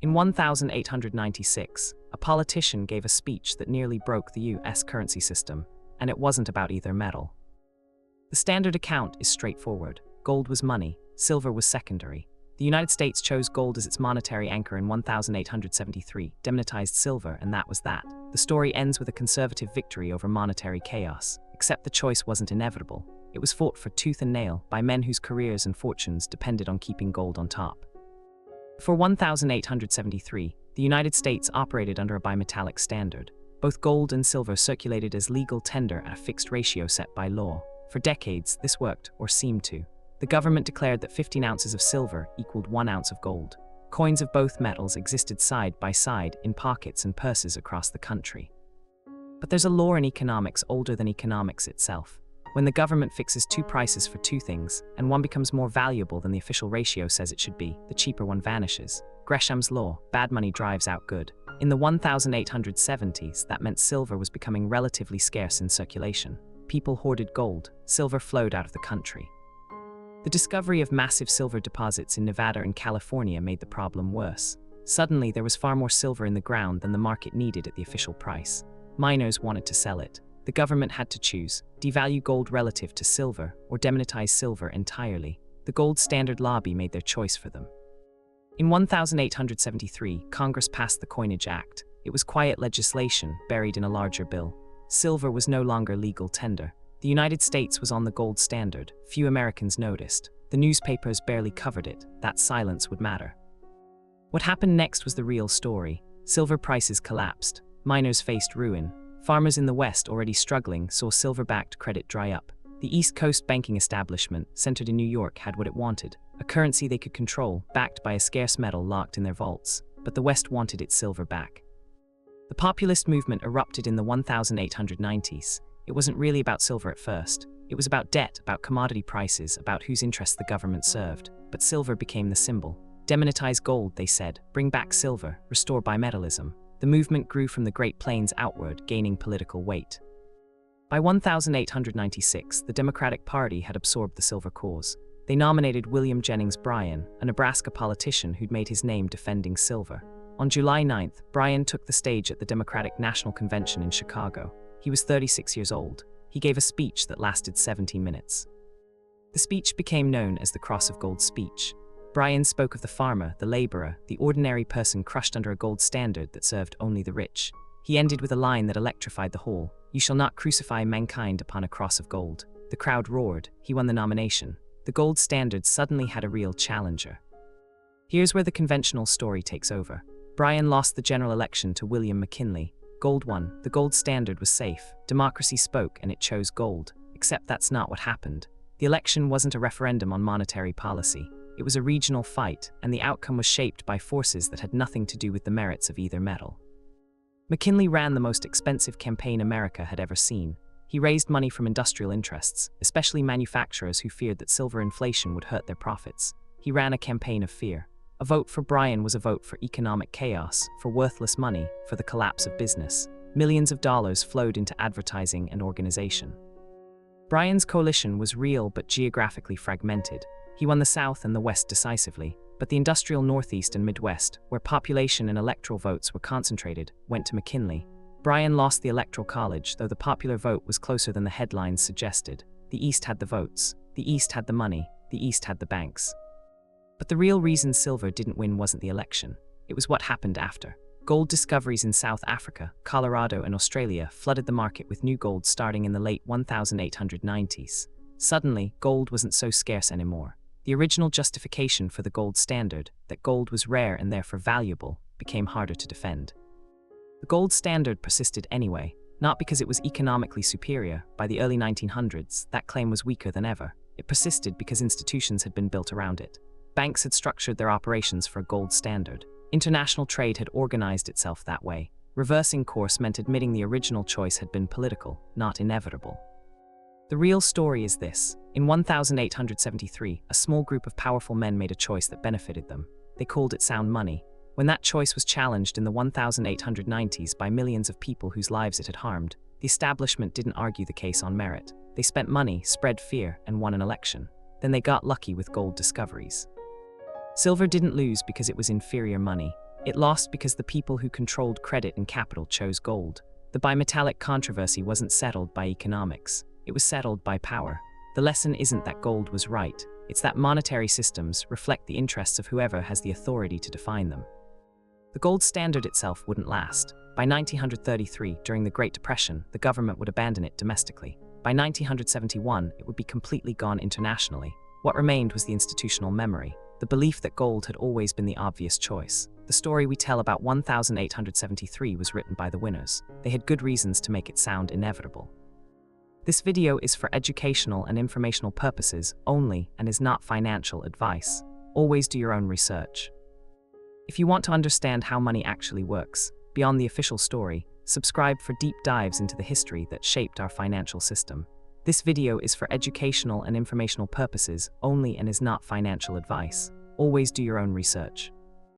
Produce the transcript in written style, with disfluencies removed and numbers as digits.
In 1896, a politician gave a speech that nearly broke the US currency system, and it wasn't about either metal. The standard account is straightforward. Gold was money, silver was secondary. The United States chose gold as its monetary anchor in 1873, demonetized silver, and that was that. The story ends with a conservative victory over monetary chaos, except the choice wasn't inevitable. It was fought for tooth and nail by men whose careers and fortunes depended on keeping gold on top. For 1873, the United States operated under a bimetallic standard. Both gold and silver circulated as legal tender at a fixed ratio set by law. For decades, this worked, or seemed to. The government declared that 15 ounces of silver equaled 1 ounce of gold. Coins of both metals existed side by side in pockets and purses across the country. But there's a law in economics older than economics itself. When the government fixes two prices for two things, and one becomes more valuable than the official ratio says it should be, the cheaper one vanishes. Gresham's law, bad money drives out good. In the 1870s, that meant silver was becoming relatively scarce in circulation. People hoarded gold, silver flowed out of the country. The discovery of massive silver deposits in Nevada and California made the problem worse. Suddenly, there was far more silver in the ground than the market needed at the official price. Miners wanted to sell it. The government had to choose: devalue gold relative to silver, or demonetize silver entirely. The gold standard lobby made their choice for them. In 1873, Congress passed the Coinage Act. It was quiet legislation, buried in a larger bill. Silver was no longer legal tender. The United States was on the gold standard. Few Americans noticed. The newspapers barely covered it. That silence would matter. What happened next was the real story. Silver prices collapsed. Miners faced ruin. Farmers in the West, already struggling, saw silver-backed credit dry up. The East Coast banking establishment, centered in New York, had what it wanted: a currency they could control, backed by a scarce metal locked in their vaults. But the West wanted its silver back. The Populist movement erupted in the 1890s. It wasn't really about silver at first. It was about debt, about commodity prices, about whose interests the government served. But silver became the symbol. Demonetize gold, they said. Bring back silver. Restore bimetallism. The movement grew from the Great Plains outward, gaining political weight. By 1896, the Democratic Party had absorbed the silver cause. They nominated William Jennings Bryan, a Nebraska politician who'd made his name defending silver. On July 9th, Bryan took the stage at the Democratic National Convention in Chicago. He was 36 years old. He gave a speech that lasted 17 minutes. The speech became known as the Cross of Gold speech. Bryan spoke of the farmer, the laborer, the ordinary person crushed under a gold standard that served only the rich. He ended with a line that electrified the hall: "You shall not crucify mankind upon a cross of gold." The crowd roared. He won the nomination. The gold standard suddenly had a real challenger. Here's where the conventional story takes over. Bryan lost the general election to William McKinley. Gold won. The gold standard was safe. Democracy spoke, and it chose gold. Except that's not what happened. The election wasn't a referendum on monetary policy. It was a regional fight, and the outcome was shaped by forces that had nothing to do with the merits of either metal. McKinley ran the most expensive campaign America had ever seen. He raised money from industrial interests, especially manufacturers who feared that silver inflation would hurt their profits. He ran a campaign of fear. A vote for Bryan was a vote for economic chaos, for worthless money, for the collapse of business. Millions of dollars flowed into advertising and organization. Bryan's coalition was real but geographically fragmented. He won the South and the West decisively, but the industrial Northeast and Midwest, where population and electoral votes were concentrated, went to McKinley. Bryan lost the Electoral College, though the popular vote was closer than the headlines suggested. The East had the votes. The East had the money. The East had the banks. But the real reason silver didn't win wasn't the election. It was what happened after. Gold discoveries in South Africa, Colorado, and Australia flooded the market with new gold starting in the late 1890s. Suddenly, gold wasn't so scarce anymore. The original justification for the gold standard, that gold was rare and therefore valuable, became harder to defend. The gold standard persisted anyway, not because it was economically superior. By the early 1900s, that claim was weaker than ever. It persisted because institutions had been built around it. Banks had structured their operations for a gold standard. International trade had organized itself that way. Reversing course meant admitting the original choice had been political, not inevitable. The real story is this. In 1873, a small group of powerful men made a choice that benefited them. They called it sound money. When that choice was challenged in the 1890s by millions of people whose lives it had harmed, the establishment didn't argue the case on merit. They spent money, spread fear, and won an election. Then they got lucky with gold discoveries. Silver didn't lose because it was inferior money. It lost because the people who controlled credit and capital chose gold. The bimetallic controversy wasn't settled by economics. It was settled by power. The lesson isn't that gold was right. It's that monetary systems reflect the interests of whoever has the authority to define them. The gold standard itself wouldn't last. By 1933, during the Great Depression, the government would abandon it domestically. By 1971, it would be completely gone internationally. What remained was the institutional memory, the belief that gold had always been the obvious choice. The story we tell about 1873 was written by the winners. They had good reasons to make it sound inevitable. This video is for educational and informational purposes only and is not financial advice. Always do your own research. If you want to understand how money actually works, beyond the official story, subscribe for deep dives into the history that shaped our financial system. This video is for educational and informational purposes only and is not financial advice. Always do your own research.